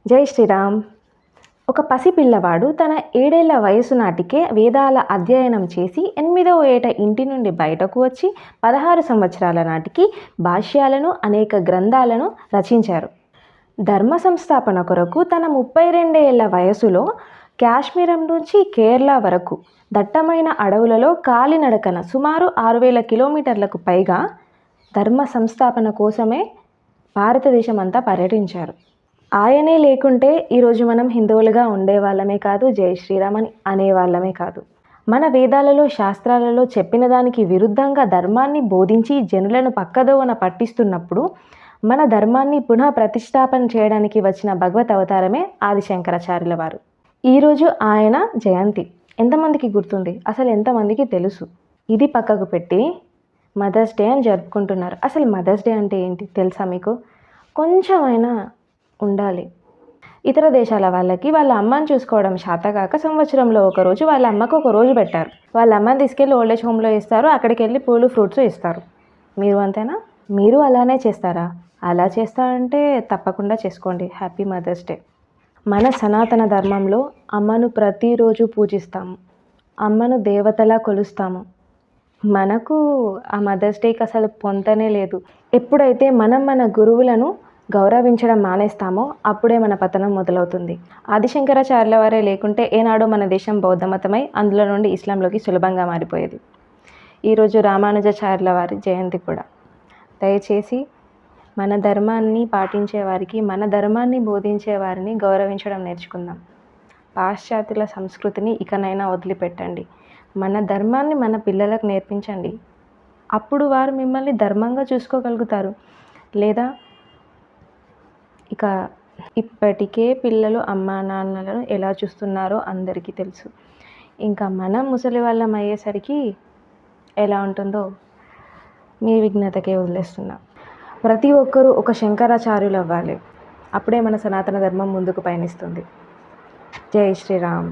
జై శ్రీరామ్. ఒక పసిపిల్లవాడు తన 7 ఏళ్ల వయసు నాటికే వేదాల అధ్యయనం చేసి 8వ ఏట ఇంటి నుండి బయటకు వచ్చి 16 సంవత్సరాల నాటికి భాష్యాలను అనేక గ్రంథాలను రచించారు. ధర్మ సంస్థాపన కొరకు తన 32 ఏళ్ల వయసులో కాశ్మీరం నుంచి కేరళ వరకు దట్టమైన అడవులలో కాలినడకన సుమారు 6000 కిలోమీటర్లకు పైగా ధర్మ సంస్థాపన కోసమే భారతదేశం అంతా పర్యటించారు. ఆయనే లేకుంటే ఈరోజు మనం హిందువులుగా ఉండేవాళ్ళమే కాదు, జై శ్రీరామ్ అని అనేవాళ్ళమే కాదు. మన వేదాలలో శాస్త్రాలలో చెప్పిన దానికి విరుద్ధంగా ధర్మాన్ని బోధించి జనులను పక్కదోవన పట్టిస్తున్నప్పుడు మన ధర్మాన్ని పునః ప్రతిష్టాపన చేయడానికి వచ్చిన భగవత్ అవతారమే ఆదిశంకరాచార్యుల వారు. ఈరోజు ఆయన జయంతి ఎంతమందికి గుర్తుంది? అసలు ఎంతమందికి తెలుసు? ఇది పక్కకు పెట్టి మదర్స్ డే అని జరుపుకుంటున్నారు. అసలు మదర్స్ డే అంటే ఏంటి తెలుసా మీకు? కొంచెమైనా ఉండాలి. ఇతర దేశాల వాళ్ళకి వాళ్ళ అమ్మని చూసుకోవడం శాతగాక సంవత్సరంలో ఒకరోజు వాళ్ళ అమ్మకు ఒక రోజు పెట్టారు. వాళ్ళ అమ్మని తీసుకెళ్ళి ఓల్డేజ్ హోమ్లో ఇస్తారు. అక్కడికి వెళ్ళి పూలు ఫ్రూట్స్ ఇస్తారు. మీరు అంతేనా? మీరు అలానే చేస్తారా? అలా చేస్తారంటే తప్పకుండా చేసుకోండి. Happy Mother's Day. మన సనాతన ధర్మంలో అమ్మను ప్రతిరోజు పూజిస్తాము. అమ్మను దేవతలా కొలుస్తాము. మనకు ఆ మదర్స్ డేకి అసలు పొంతనే లేదు. ఎప్పుడైతే మనం మన గురువులను గౌరవించడం మానేస్తామో అప్పుడే మన పతనం మొదలవుతుంది. ఆదిశంకరాచార్యుల వారే లేకుంటే ఏనాడో మన దేశం బౌద్ధమతమై అందులో నుండి ఇస్లాంలోకి సులభంగా మారిపోయేది. ఈరోజు రామానుజాచార్యుల వారి జయంతి కూడా. దయచేసి మన ధర్మాన్ని పాటించే వారికి, మన ధర్మాన్ని బోధించే వారిని గౌరవించడం నేర్చుకుందాం. పాశ్చాత్యుల సంస్కృతిని ఇకనైనా వదిలిపెట్టండి. మన ధర్మాన్ని మన పిల్లలకు నేర్పించండి. అప్పుడు వారు మిమ్మల్ని ధర్మంగా చూసుకోగలుగుతారు. లేదా ఇక ఇప్పటికే పిల్లలు అమ్మా నాన్నలను ఎలా చూస్తున్నారో అందరికీ తెలుసు. ఇంకా మనం ముసలి వాళ్ళం అయ్యేసరికి ఎలా ఉంటుందో మీ విజ్ఞతకే వదిలేస్తున్నా. ప్రతి ఒక్కరూ ఒక శంకరాచార్యులు అవ్వాలి. అప్పుడే మన సనాతన ధర్మం ముందుకు పయనిస్తుంది. జై శ్రీరామ్.